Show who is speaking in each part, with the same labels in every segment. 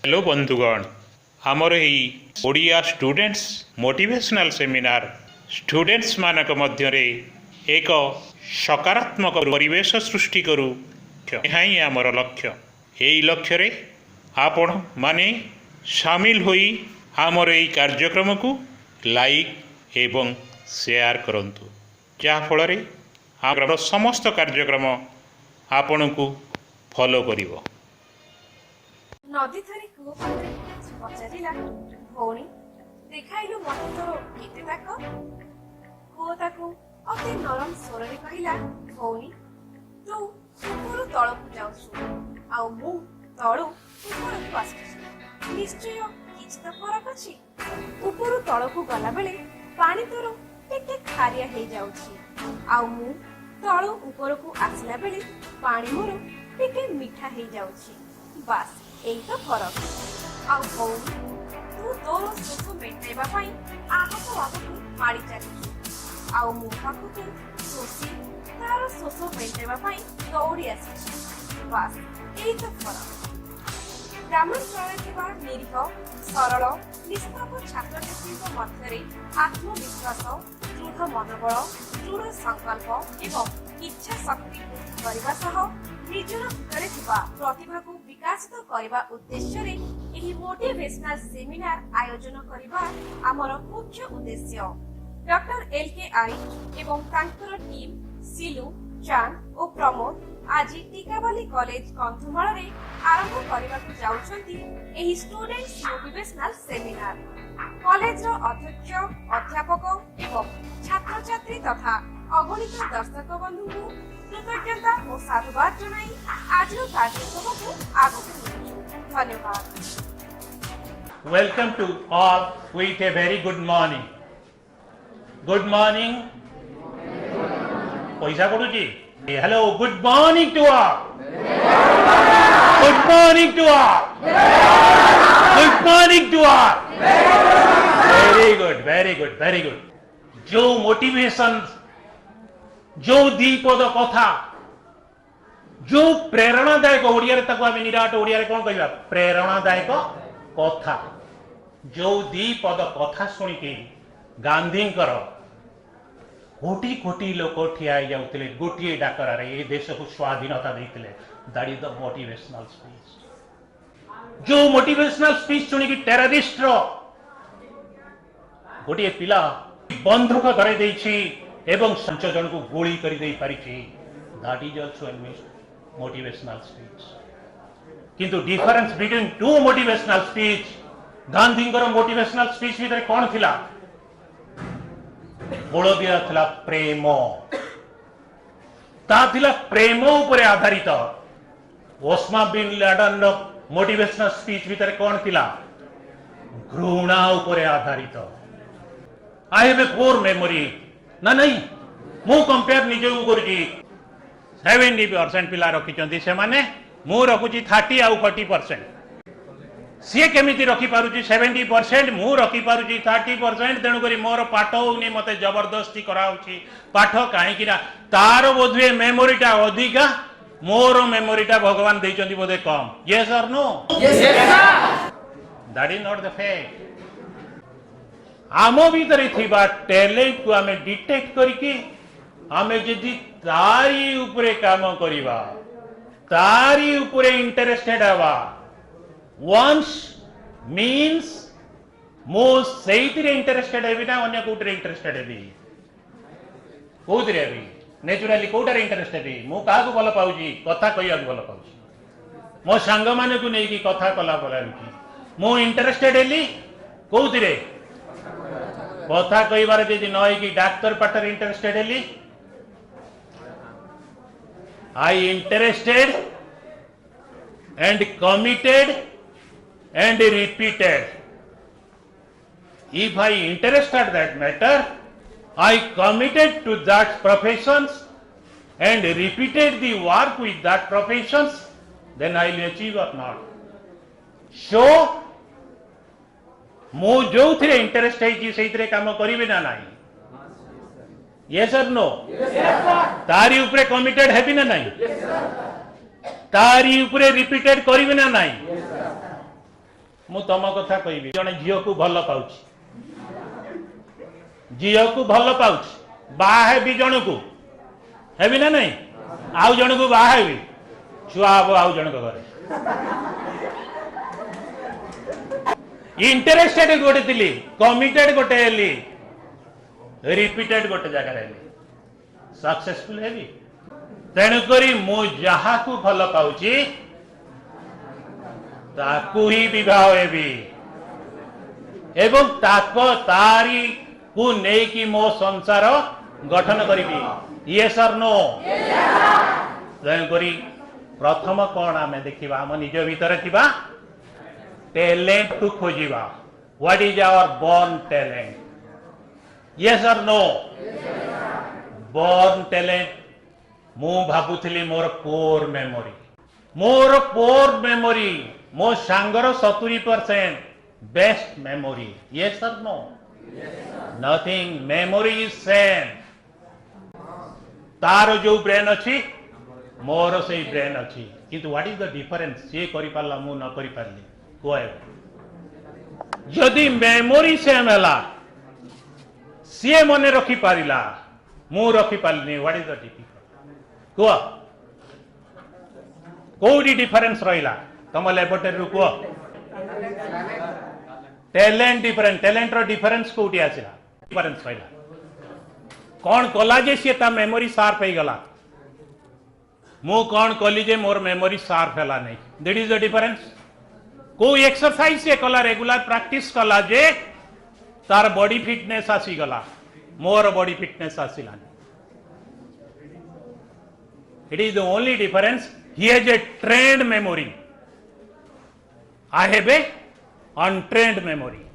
Speaker 1: Hello बंधुगण आमर यही Odia students motivational seminar students मानक मध्य एक सकारात्मक परिवेश सृष्टि करू यहाँ ही आमर लक्ष्य। यही लक्ष्य रे आपण माने शामिल होई आमर यही कार्यक्रम को लाइक एवं शेयर करंतु जहाँ फल आमर समस्त कार्यक्रम आपण को फॉलो करिवो।
Speaker 2: नदी थरी कूप पचारिला भौणी देखाइलु मते तोर केते ताक कूप ताकू अति नरम स्वररे कहिला भौणी तू उपरु तळकु जाउछु आ मु तळु उपरु आसुछु निश्चय किछ त फरक अछि। उपरु तळकु गला बेले पानी तोर टिके खारिया हे जाउछि आ मु तळु उपरकु आसला बेले पानी मोर टिके मीठा हे जाउछि बास এই তো ফরক। ଆଉ ଭଉଣୀ ତୁ ତୋର ଶୋଷ ମେଣ୍ଟାଇବା ପାଇଁ ଆଗକୁ ଆଗକୁ ମାଡ଼ି ଚାଲିଛୁ ଆଉ ମୋ ପାଖକୁ ଶୋଷି ତାର ଶୋଷ ମେଣ୍ଟାଇବା ପାଇଁ ଦୌଡ଼ି ଆସିଛି ବାସ୍ ଏଇ ତ ଫରକ। ଗ୍ରାମାଞ୍ଚଳରେ ଥିବା ନିରୀହ ସରଳ ନିଷ୍ପାପ ଛାତ୍ରଛାତ୍ରୀଙ୍କ ମଧ୍ୟରେ ଆତ୍ମବିଶ୍ୱାସ ଦୃଢ଼ ମନୋବଳ ଦୃଢ଼ ସଂକଳ୍ପ ଏବଂ ଇଚ୍ଛା ଶକ୍ତି ବୃଦ୍ଧି କରିବା ସହ ନିଜର ଭିତରେ ଥିବା ପ୍ରତିଭାକୁ विकासित करने उद्देश्य रे मोटिवेशनल सेमिनार आयोजन करने आमर मुख्य उद्देश्य। Doctor LK. आइट एवं तांकर टीम सिलु चांद और प्रमोद आज टीकावाली कॉलेज कंधमाल रे आरंभ करने को जाउछंती एही स्टूडेंट्स मोटिवेशनल सेमिनार। कॉलेज रो अध्यक्ष अध्यापक एवं छात्र छात्री तथा अगणित दर्शक बंधु को कृतज्ञता और साधुवाद जनाई आज कार्यक्रम को आगे धन्यवाद।
Speaker 3: Welcome to all with a very good morning. Good morning. पैसा पड़ुची hello good morning to all. Good morning to all. Good morning to all. Very good, very good, very good. जो मोटिवेशन जो दीपद कथा जो प्रेरणादायक ओडिया रे ताको आमे निराट ओडिया रे कोन कहबा प्रेरणादायक कथा जो दीपद कथा सुनी के गांधींकर कोटी कोटी लोक ठिया जाउतले गोटिए डाकरा रे ए देश को स्वाधीनता देइतले that is the motivational speech. जो मोटिवेशनल स्पीच सुनी कि टेररिस्ट रो गोटिए पिला बंधुक धरे देछि एवं 5 जन को गोली कर दे पारिछि that is also an motivational speech. किंतु difference between two motivational speech गांधींकर मोटिवेशनल स्पीच भीतर कौन थिला बोल दिया थिला प्रेम ता थिला प्रेम ऊपर आधारित। ओस्मा बिन लाडेन मोटिवेशनल स्पीच भीतर कौन थिला घृणा ऊपर आधारित। आई हैव ए पोर मेमोरी ना नहीं मु कंपेयर निजे करुची 70% पिला रखी से माने मु रखुची 30 आउ 40%। सी केमिति रखी पारुची 70% मु रखी पारुची 30%। तेणु करी मोर पाठ होनी मते जबरदस्ती कराउची पाठ काहे कि ना तार बोधे मेमोरीटा अधिका मोर मेमोरीटा भगवान देइचंदी बोधे कम। Yes or no? Yes sir. That is not the fact. आम भीतर थिबा टैलेंट को आमे डिटेक्ट करके आमे जदि तारी उपरे काम करिबा तारी उपरे इंटरेस्टेड हवा वंस मीन्स मो सेइतिरे इंटरेस्टेड हेबी ना अन्य Kotre interested heavy Kodre heavy naturally Kotre interested heavy मु काहा को भल पाउजी कथा कहिया को भल पाउजी मो संग माने को नै कि कथा कला बोला मु इंटरेस्टेड हेली कोदरे कथा कहबार यदि नई कि डाक्तर पाटर इंटरेस्टेड हेली I interested and committed and repeated. If I interested that matter I committed to that professions and repeated the work with that professions then I will achieve or not. So मु जो थे interest है काम करेंगे ना ना yes or no? तारी उपरे कमिटेड हेबी ना नहीं तारी उपरे रिपीटेड करेंगे ना नहीं मु तुम कथा कहबी जने झील को भल पाउछ झील को भल पाउछ बाहे भी जन को हेबी ना नहीं आउ जन को बाहे भी छुआ हबो आउ जन को घरे इंटरेस्टेड गोटे थिली कमिटेड गोटे हेली रिपीटेड गोटे जगह हेली सक्सेसफुल हेबी तेणुकरी मु जहा को भल पाउची ताकू ही विवाह हेबी एवं ताको तारी को नेकी मो संसार गठन करिबी यस और नो तेणुकरी प्रथम कौन आम देखा आम निज भीतर थिबा टैलेंट को खोजिबा what is our born talent yes or no born talent मु भाबुथली मोर कोर मेमोरी मो सांगर 70% best memory yes or no nothing memory is same तार जो ब्रेन अच्छी मोर से ब्रेन अच्छी किंतु व्हाट इज द डिफरेंस सी करि पारला मु न करि पारली कोए यदि मेमोरी सेम हला सी मने रखी पारिला मु रखी पारली व्हाट इज द डिफरेंस को कोडी डिफरेंस रहिला तम लैबोरेटरी रु को टैलेंट डिफरेंस टैलेंट रो डिफरेंस कोडी आसिला डिफरेंस रहिला कौन कला जे सी ता मेमोरी शार्प हो गला मु कौन कली जे मोर मेमोरी शार्प हैला नहीं दैट इज द डिफरेंस को एक्सरसाइज से कला रेगुलर प्रैक्टिस कला जे तार बॉडी फिटनेस आसी गला मोर बॉडी फिटनेस आसिला it is the only difference he has a trained memory I have a untrained memory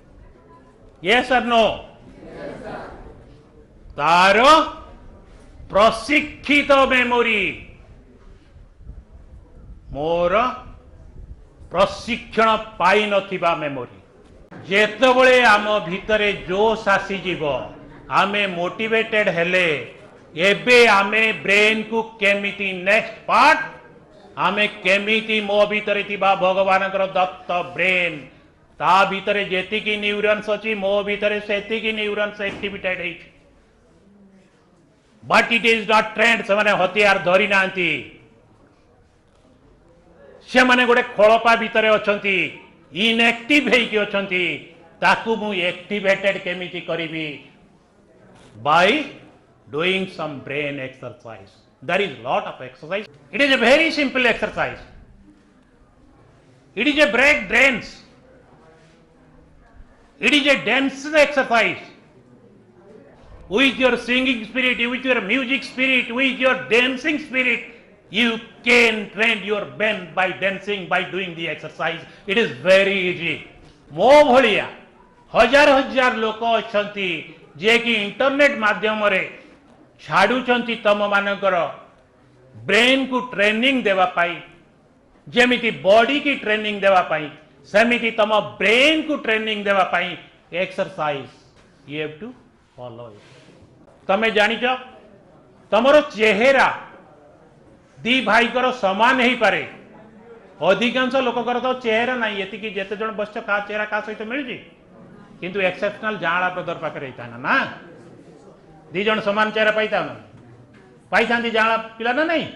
Speaker 3: yes or no तार प्रशिक्षित मेमोरी मोर प्रशिक्षण पाई नथिबा मेमोरी जेतबळे आम भितरे जोश आसी जीवो आमे मोटिवेटेड हेले एबे आमे ब्रेन को केमिति नेक्स्ट पार्ट आमे केमिति मो भितरे थिबा भगवानकर दत्त ब्रेन ता भितरे जेतिकी न्यूरॉन्स अछि मो भितरे सेतिकी न्यूरॉन्स एक्टिवेटेड है but it is not trend से माने हथियार धरी नांती से माने गोटे खोलपा भितरे अछंती इनएक्टिव हेकी अछंती ताकू मु एक्टिवेटेड केमिति करिवि by doing some brain exercise there is lot of exercise it is a very simple exercise it is a brain dance it is a dance exercise with your singing spirit, with your music spirit, with your dancing spirit, you can train your brain by dancing, by doing the exercise. It is very easy. मो भलिया हजार हजार लोक अछंती जे कि internet माध्यम रे छाडुचंती तम मानकर brain को ट्रेनिंग देवा पाई जेमिति बॉडी की ट्रेनिंग देवा पाई सेमिति तम ब्रेन को ट्रेनिंग देवा पाई exercise you have to follow it तमे जानिच तमरो चेहरा दी भाई कर समान ही पारे अधिकांश लोकर तो चेहरा नहीं ये कि जेते जन बस का चेहरा का सहित मिलजी किंतु एक्सेप्शनल जांला ब्रदर पाखे रहता ना दी जन समान चेहरा पाई जांला पिला ना नहीं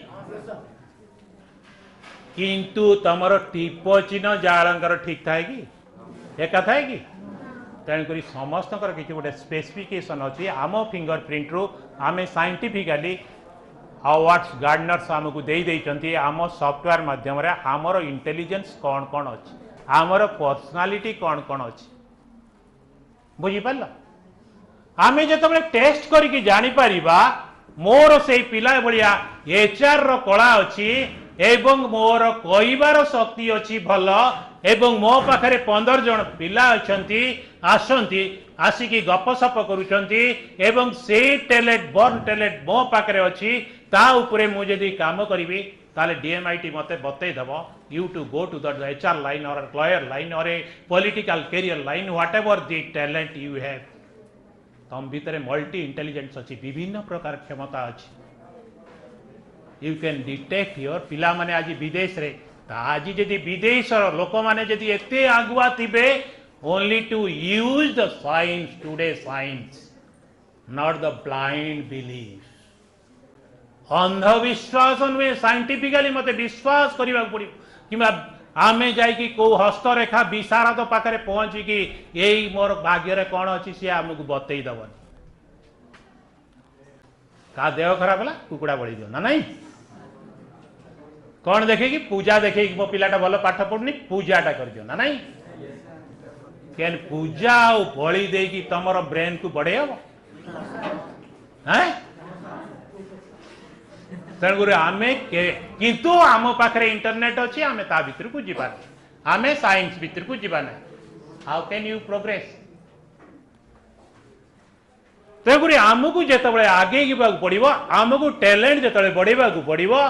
Speaker 3: किंतु तमरो टीप चिन्ह जालंकर ठीक थाए कि एका थाए कि तेणुक समस्त किसी गोटे स्पेसिफिकेशन अच्छी आम फिंगरप्रिंट रु आम साइंटिफिकली अवार्ड्स गार्डनर्स आमको दे आम सॉफ्टवेयर माध्यम आमर इंटेलिजेंस कौन कौन अच्छी आमर पर्सनालिटी कौन कौन अच्छी बुझीपार आम जो टेस्ट करके जापर मोर से पिला भाया एचआर रो कला अच्छी एवं मोर कहबार शक्ति अच्छी भल एवं मो पाखरे 15 जन पिला अछंती आसंती आसिकी गपसप करूछंती एवं से टैलेंट बर्न टैलेंट मो पाखरे अच्छी ता उपरे मु जदि काम करिवि ताले डीएमआईटी मते बतई दबो you to go to the HR line or lawyer line or a political career line whatever the talent you have तम भितरे मल्टी इंटेलिजेंस अच्छी विभिन्न प्रकार क्षमता अच्छी यू कैन डिटेक्ट योर पिला माने आज विदेश रे आज जदि विदेश लोक मैंने जदि एते आगुआ थिबे only to use the science today science not the blind belief अंधविश्वास नुहे साइंटिफिकली मते विश्वास करने पड़ो कि आमे जाइकी को हस्तरेखा विशारद पाखे पहुंचिकी यही मोर भाग्य कौन अच्छी सी आमको बतई दबनी का देह खराब है कुकुड़ा बड़ी दियो ना नहीं कौन देखे कि पूजा देखे कि मो पिलाटा भल पाठ पढ़ुनी पूजाटा कर दियो ना नहीं केन पूजा और बलि देकी तमर ब्रेन को बढ़े हम तेणुकर आमे किंतु आम पाखे इंटरनेट अच्छी आमे ता भीतर को जीवा आमे साइंस भीतर को जीवा ना हाउ कैन यू प्रोग्रेस तेणुकर आमको जिते आगे पड़ो आमको टैलेंट जिते बढ़ेवा पड़ो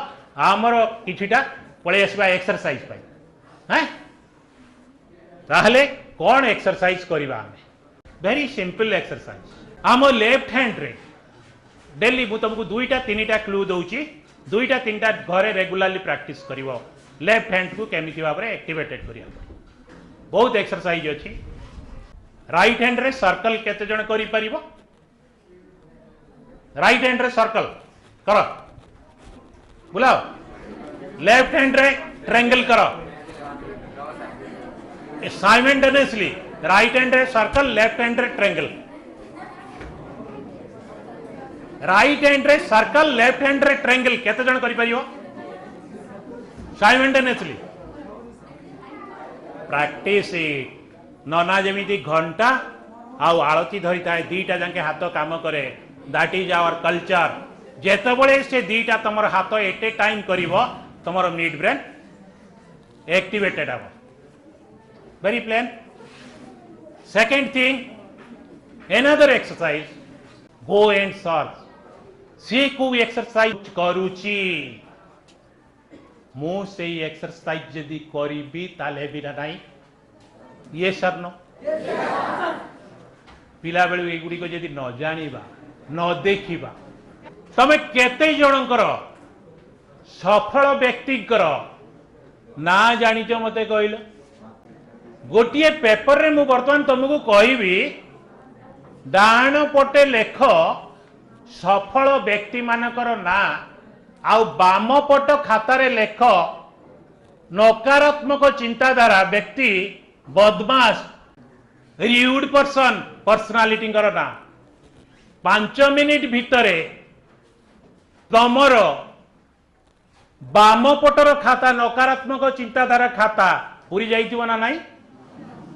Speaker 3: आमर किछिटा पलि आसवा एक्सरसाइज पाई ताहले कौन एक्सरसाइज करवा आमे वेरी सिंपल एक्सरसाइज आम लेफ्ट हैंड रे डेली मु तुमको दुईटा तीन क्लू दूची दुईटा तीन घरे रेगुलारली प्रैक्टिस करिवो लेफ्ट हैंड को केमिति भाव में एक्टिवेटेड करिया बहुत एक्सरसाइज अच्छी राइट हैंड रे सर्कल केते जण करि परिबो राइट हैंड रे सर्कल कर बुलाओ लेफ्ट हैंड रे ट्रायंगल करो साइमल्टेनियसली राइट हैंड रे सर्कल लेफ्ट हैंड रे ट्रायंगल राइट हैंड रे सर्कल लेफ्ट हैंड रे ट्रायंगल केते जण करि परियो साइमल्टेनियसली प्रैक्टिस इट नना जेमिति घंटा आउ आळती धरी थाए दीटा जाके हाथ काम करे दैट इज आवर कल्चर जेते बळे से दीटा तमर हाथ एट ए टाइम करिवो तमर मिड ब्रेन एक्टिवेटेड हबो very plain second thing another exercise go and search सी को एक्सरसाइज करूची मु से एक्सरसाइज जदि करिबी ताले बिना नाही ये सर नो पिला बेलू एगुड़ी को जदि न जानिबा न देखिबा तमे केते जनकर सफल व्यक्तिकर ना जानिच मते कहल गोटे पेपर रे मु वर्तमान तुमको कहबी डाण पटे लेख सफल व्यक्ति मानकर ना आउ बाम पट खातारे लेख नकारात्मक चिंताधारा व्यक्ति बदमाश रियूड पर्सन पर्सनालिटी ना 5 मिनिट भितरे तमर बाम पटर खाता नकारात्मक चिंताधारा खाता पूरी जाइथिबो ना नाही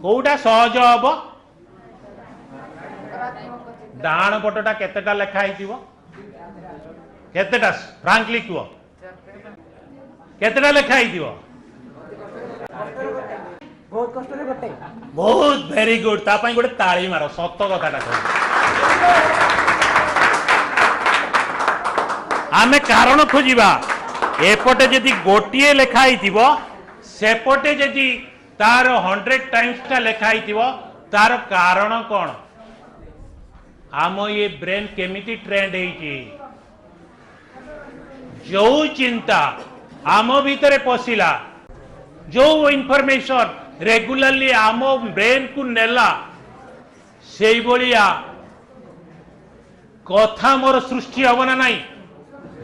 Speaker 3: कोउटा सहज हबो डाण पटटा केतेटा लेखा आइथिबो केतेटा फ्रांकली कुओ केतेटा लेखा आइथिबो
Speaker 4: बहुत कष्ट रे गोटे
Speaker 3: बहुत वेरी गुड ता पई गोटे ताली मारो सत कथाटा कह आमे कारण खोजिबा एपटे जदि गोटिए लेखा आइथिबो सेपटे जदि तार 100 टाइम्स टा लेखा आइथिबो तार कारण कोन आम ये ब्रेन केमिति ट्रेंड है जो चिंता आम भीतर पशिला जो इनफॉरमेशन रेगुलरली आम ब्रेन को नेला से भलिया कथा मोर सृष्टि हम ना नहीं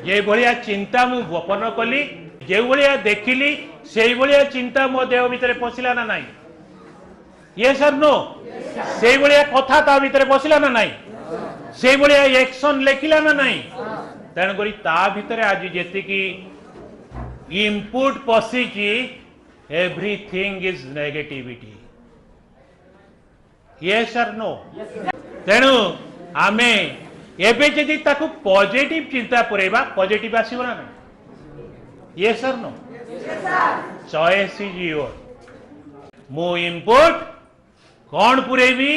Speaker 3: जे भलिया चिंता मु गोपन कली जे भलिया देखिली से भलिया चिंता मो देह भीतर पशिला ना नहीं ये सर नो से भलिया कथा ता भीतर पशिला ना नहीं से भलिया एक्शन लेखिला ना नहीं तेणु करी ता भीतर आज जेति की इनपुट पशिची everything is negativity yes sir no तेणु आमे एबे जदि ताकू पॉजिटिव चिंता पुरेबा पॉजिटिव आसीबो ना yes sir no choice is your मो इनपुट कौन पुरेबी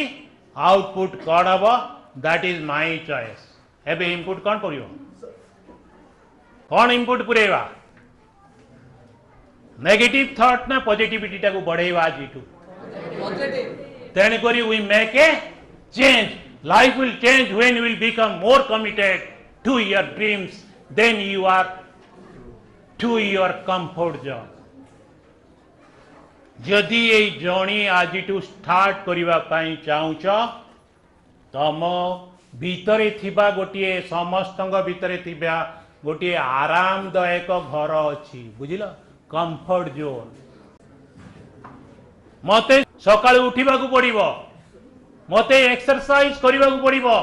Speaker 3: आउटपुट कौन हम दैट इज माय चॉइस एबे इनपुट कौन करियो कौन इनपुट पुरेबा नेगेटिव थॉट ना पॉजिटिविटी टाको बढ़ेवा जीटू तेणु करी we make a change life will change when you will become more committed to your dreams then you are to your comfort zone जदि ये जर्नी आज स्टार्ट करने चाहूच तम भितरे थिबा गोटे समस्त भितरे थिबा गोटे आरामदायक घर अच्छी बुझिल कंफर्ट जोन मते सकाळ उठिबा को पड़िबो मते एक्सरसाइज करबा को पड़िबो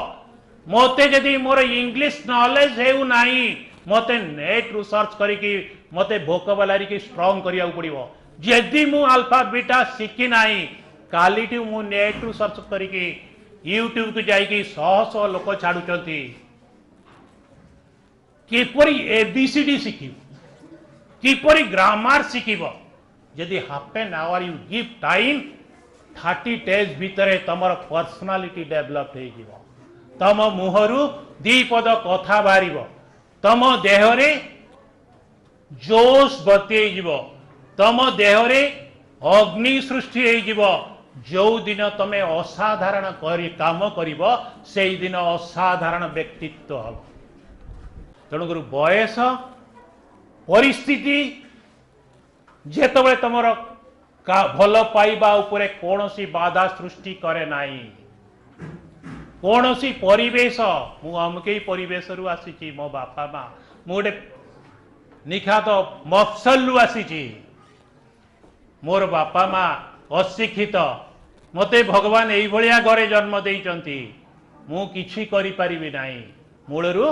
Speaker 3: मते जदि मोर इंग्लिश नॉलेज हेउ नाही मते नेट रू सर्च करिकि मते वोकाबुलरी की स्ट्रांग करिया को पड़िबो जदि मु अल्फा बीटा शिखि नाही कालीटी मु नेट रू सर्च करिकि यूट्यूब को जाइकि शह शह लोक छाड़ुचंती किपरि एबीसीडी शिखिब किपरि ग्रामर शिखिब जदि half an hour you give time 30 days भितर तमर पर्सनालिटी डेवलप हो तम मुहरु दीपद कथा बाहर तम देहरे जोश बती तम देहरे अग्नि सृष्टि हो जो दिन तमे असाधारण काम करिब से दिन असाधारण व्यक्तित्व हम तेणुकर बयस परिस्थिति जेतबे तमर भल पाइबा उपरे कौनसी बाधा सृष्टि करे नाही कौनसी परिवेश मु अमके परिवेश रु आसी मो बापा माँ मु गोटे निखात मफसल रु आसी मोर बापा माँ अशिक्षित मते भगवान एई भलिया घरे जन्म देइचंती मु किछि करि परिबि नाही मूलरु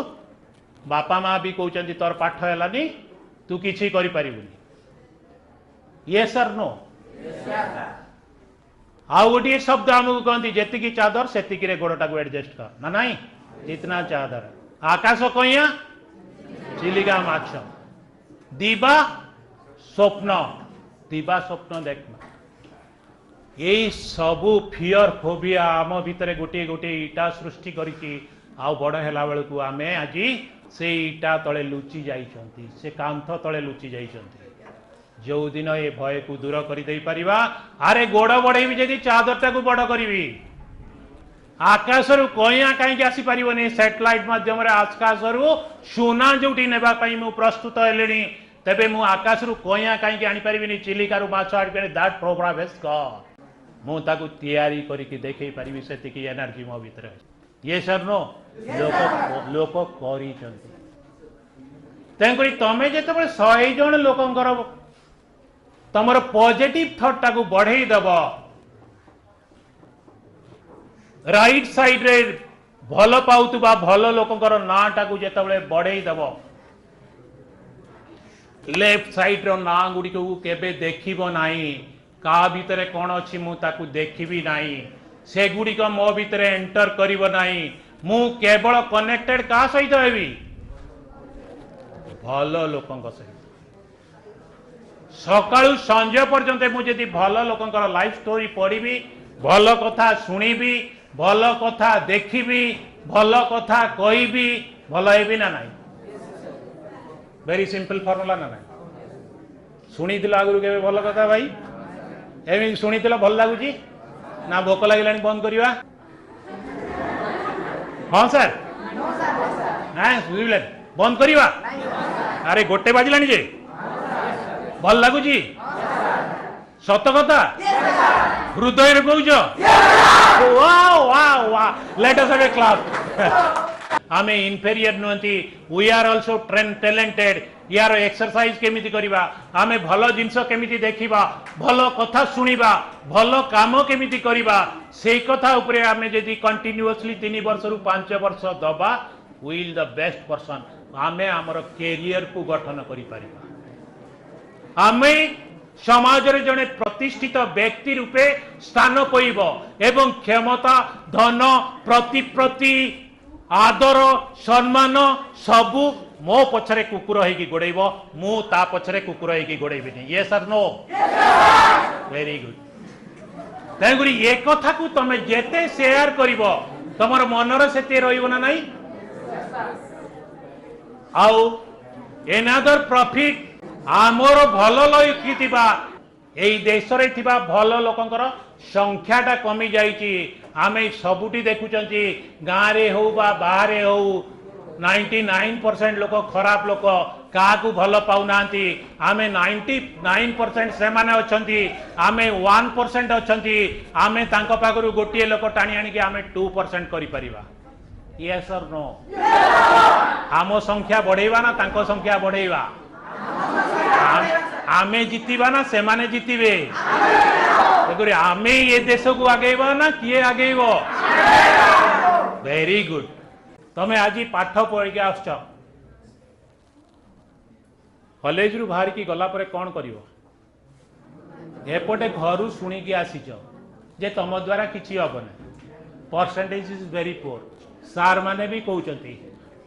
Speaker 3: बापा माँ भी कहउचंती तोर पाठ हेलानी तू किछि करि परिबुनी यस सर नो आउ गोटे शब्द आमको कहती जेतिकी चादर सेतिकी रे गोड़टा को एडजस्ट कर ना नहीं जितना चादर आकाश कइया चिलिका माछ दिबा स्वप्न देखना यही सबू फियर फोबिया आम भितर गोटे गोटे इटा सृष्टि करके आउ बड़ हैला बेलू आम आज से इटा तले लुचि जाइछंती से कांथ तले लुचि जाइछंती जो दिन ये भय को दूर कर दे परिबा अरे गोड़ बढ़ेबी जदि चादरटा को बड़ करी आकाश रु कइया कहीं आसी पारिबनी सैटेलाइट माध्यम आकाश रु सुना जोटी नेबा पई मु प्रस्तुत हेलेनी तेबे मु आकाश रु कइया कहीं आनी परिबिनी चिलिका रु माछ आनी पारि दैट प्रोग्राम इज गॉड मु ताकू तैयारी करके देखै परिबी सेतिकी एनर्जी मो भीतर ये सर नो लोक करी चंती तेंकरी तमे जेतेबे 100 जन लोकंकर तमर पॉजिटिव थॉट टाकू बढ़ई दब राइट साइड रे भल पाउतुबा भल लोकंकर ना टाकू जेतेबे बढ़ई दब लेफ्ट साइड रो ना गुडी को केबे देखिबो नाही का भीतर कौन अच्छी मु ताकू देखिबी नाही से गुडी को मो भीतर एंटर करिवो नाही मु केवल कनेक्टेड का सहित हेबी भल लोकंक सहित सकाळु संजय पर्यंत मुझे भल लोकंकर लाइफ स्टोरी पढ़ी भल कथा शुणिबी भल कथा देखिबी भल कथा कहबी भल हेबी ना नहीं वेरी सिंपल फॉर्मूला ना नहीं शुणी आगु के भल कथा भाई एम शुणी भल लगुच ना भोक लगे बंद करवा हाँ सर ना बुझे बंद करवा अरे गोटे बाजिलानी जे भल लगुच सत कथा हृदय कौच let us have a class आमे इनफेरियर नुहति वी आर आल्सो टैलेंटेड यार एक्सरसाइज केमिति करिबा आमे भल जिंस केमिति देखिबा भल कथा सुनिबा भल काम केमिति करिबा सेई कथा उपरे आमे जदि कंटिन्यूअसली 3 वर्ष रु 5 वर्ष दबा विल द बेस्ट पर्सन आमे हमर कैरियर को गठन करि परिबा आमे समाज रे जने प्रतिष्ठित व्यक्ति रूपे स्थान पाइब एवं क्षमता धन प्रतिप्रति आदर सम्मान सबू मो पछरे कुकुर होगी गोड़ेब मु ता पछरे कुकुर होगी गोड़ेबी ये सर नो वेरी गुड तेणुकरी ये कथा को तुम जेते शेयर करिब तमर मनर सेते रहिबो ना नहीं आउ एनादर प्रॉफिट आमर भल लइकिथिबा एई देश रे थिबा भल लोकंकर संख्याटा कमी जाइछि आमे सबुटी देखुचंती गाँ रे हो बा बाहर हो 99% लोक खराब लोक काकू भल पाऊना आमे 99% से माने अछंती आमे 1% अछंती आमे तांको पाखरु गोटिए लोक टाणी आनी कि आमे 2% करि परिबा यस और नो आम संख्या बढ़ेबा ना तांको संख्या बढ़ेबा आमे जीतिबा ना से माने जीतिबे देखो आमे ये देश को आगेबा ना किए आगेबो वेरी गुड तमे आज पाठ पढ़ के आस कॉलेज रु बाहर की गला पर कौन करिवो एपटे घर शुणी की आसीच जे तुम द्वारा किसी हेनी परसेंटेज इज वेरी पोर सार माने भी कहते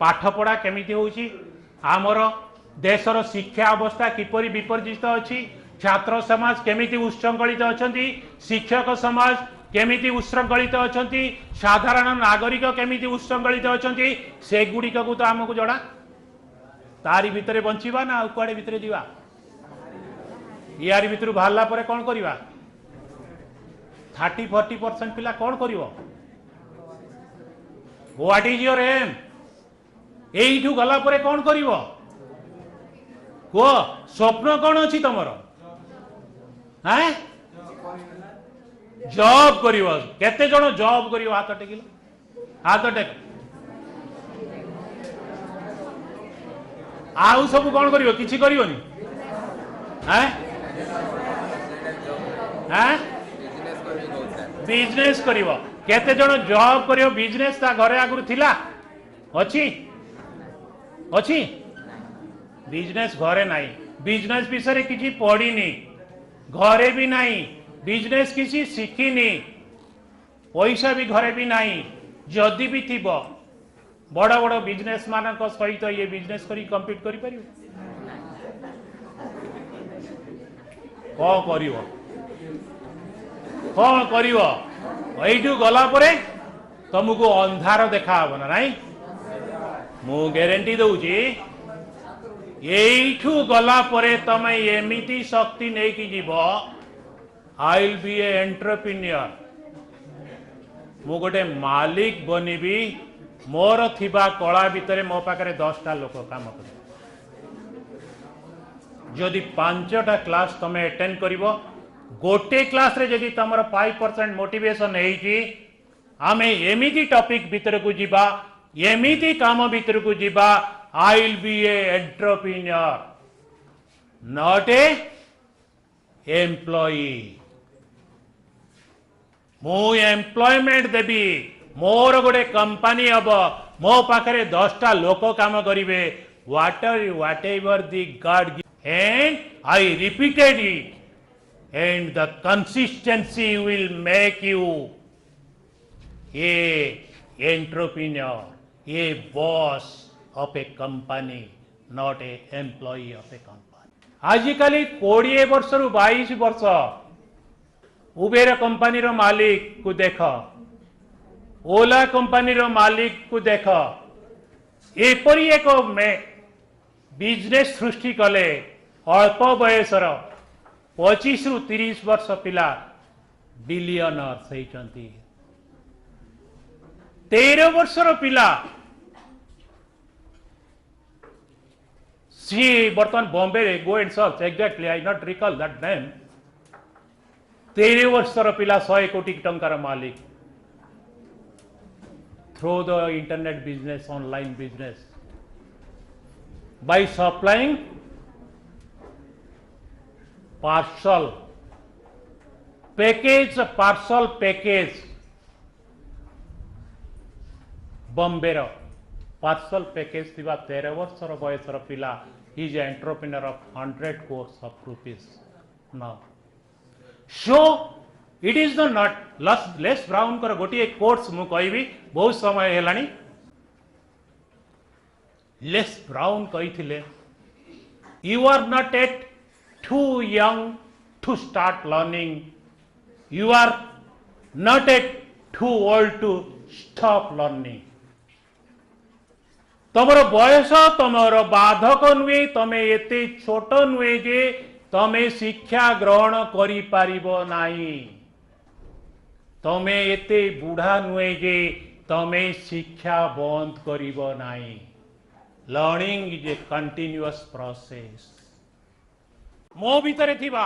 Speaker 3: पाठ पढ़ा केमिति होउची आमर देशर शिक्षा अवस्था किपरि विपर्जित अछि छात्र समाज केमिति उच्छृंखलित अछंती शिक्षक समाज केमिति उच्छृंखलित अछंती साधारण नागरिक केमिति उच्छृंखलित अछंती से गुड़िक को तो आमको जड़ा तारी भितरे बंचिबा ना कुआडे भितरे दिवा यार भितर बाहरला परे कौन करिवा 30-40% पिला कौन करिवो व्हाट इज योर एम एइठू गला परे कौन करिवो को स्वप्न कौन अछि तमर हैं जॉब करिवो केते जण जॉब करिवो हाथ टेकिलो हाथ टेक आउ सब कौन करिवो किछि करिवोनी हैं हैं बिजनेस करिवो केते जण जॉब करिवो बिजनेस ता घरे आगुर थिला अछि अछि बिजनेस घरे नाही बिजनेस विषय किछि पढ़िनी घरे भी नाही बिजनेस किछि शिखिनी पैसा भी घरे भी नाही जदि भी थिबो बड़ बड़ बिजनेस मानक सहित ये बिजनेस करी कंपीट करि परिबो कौन करिवो कौन करिवो एइठू गला परे तुमको अंधार देखा हबो ना नाही मु ग्यारंटी दउची एइठू गला परे तमे एमिति शक्ति नै कि जीवो I will be A entrepreneur मु गोटे मालिक बनिबी मोर थिबा कला भितरे मो पाखरे 10टा लोक काम कर जदि 5टा क्लास तमे अटेंड करिवो गोटे क्लास रे जदि तमर 5% मोटिवेशन हेइची आमे एमिति टॉपिक भीतर को जीवा एमिति काम भीतर को जीवा I will be A entrepreneur not a employee मु एम्प्लॉयमेंट देबी मोर गोटे कंपनी हम मो पाखरे 10टा लोक काम करिवे whatever the god and I repeated it and the consistency will make you a entrepreneur a boss of a company not a employee of a company आजिकल 20 वर्ष रु 22 वर्ष उबेर कंपनी रो मालिक को देख ओला कंपनी रो मालिक को देख एपरी एक बिजनेस सृष्टि कले अल्प बयसर 25 रु 30 वर्ष पिला बिलियनर होइचंती 13 वर्षर पिला सी बर्तमान बॉम्बे रे गो and search exactly I not recall that name 13 वर्षर पिला 100 कोटी टंकार मालिक through the internet business, online business, by supplying parcel package Bombay ro parcel package थिबा 13 वर्षर बयसर पिला is an entrepreneur of 100 crores of rupees now. So it is the not Les Brown कर गोटे कोर्स मु कहबी बहुत समय हेलानी लेस ब्राउन कही you are not at too young to start learning you are not at too old to stop learning तमर बयस तमर बाधक नुहे तमे एते छोट नुहे जे तमे शिक्षा ग्रहण करि पारिबो नाही तमे एते बुढ़ा नुहे जे तमे शिक्षा बंद करिबो नाही learning is a continuous process मो भितर थिबा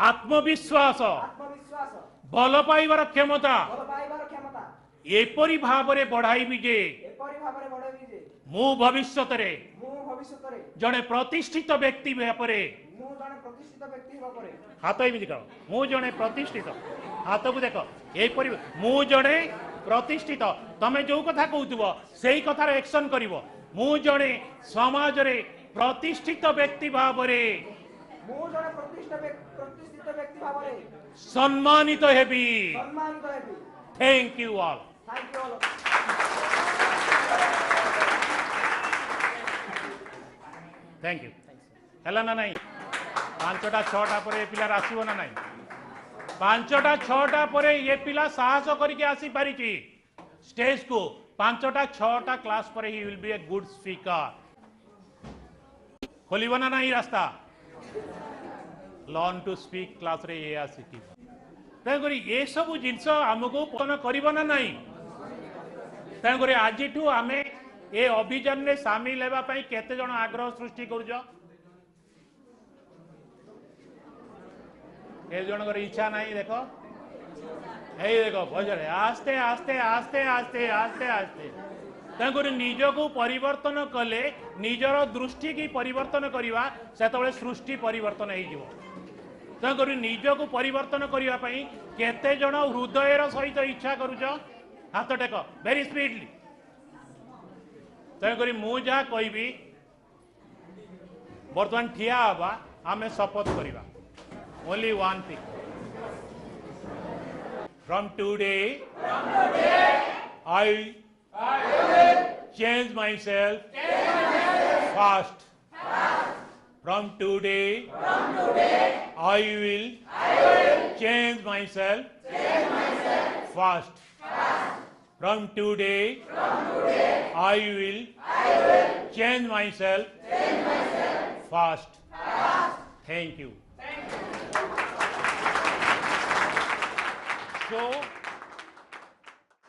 Speaker 3: आत्मविश्वास भल पाइबार क्षमता एपरी भावरे बढ़ाइबी जे मु भविष्यत रे जड़े प्रतिष्ठित व्यक्ति भापरे हाथ एमती कह मु जड़े प्रतिष्ठित हाथ को देख यहीपरि मु जड़े प्रतिष्ठित तमे जो कथा कहूथुब सेही कथार एक्शन करिवो मु जड़े समाज रे प्रतिष्ठित व्यक्ति भावरे सम्मानित heavy thank you all thank you है ना नहीं 5टा 6टा पर ये पिला आसब ना नहीं 5टा 6टा पर ये पिला साहस करके आसी पारिछि स्टेज को 5टा 6टा क्लास पर he will be a good speaker खोलिब ना नहीं रास्ता लर्न टू स्पीक क्लास रे ये आसिक तेणुक ये सब जिनस आमको पसंद कर ना नहीं तेणुक आज आम ए अभियान में सामिल होगापी केते जन आग्रह सृष्टि कर जनकर इच्छा नहीं देख यही देख बजारे आस्ते आस्ते आस्ते आस्ते आस्ते आस्ते तेणुक निजको परिवर्तन कले निजर दृष्टि की परिवर्तन करवा से सृष्टि परिवर्तन हो तेणुक निजको परिवर्तन करने केते जन हृदयर सहित इच्छा करुच हाथ टेक वेरी स्पीडली तेणुक मु जहाँ कहबी बर्तमान ठिया हवा आमे शपथ करवा only one thing from today I change myself fast. From today, I will change myself fast. From today, I will change myself fast. Thank you. So,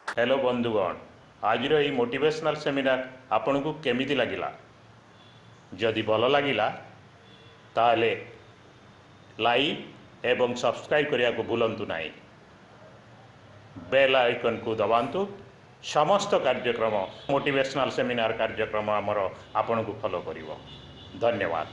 Speaker 1: hello बंधुगण आज ये मोटिवेशनल सेमिनार आपन को केमिति लागिला जदि भल लागिला ताले लाइक एवं सब्सक्राइब करिया को भूलंतु नहीं बेल आइकन को दबांतु समस्त कार्यक्रम मोटिवेशनल सेमिनार कार्यक्रम आमर आपन को फॉलो करिवो धन्यवाद।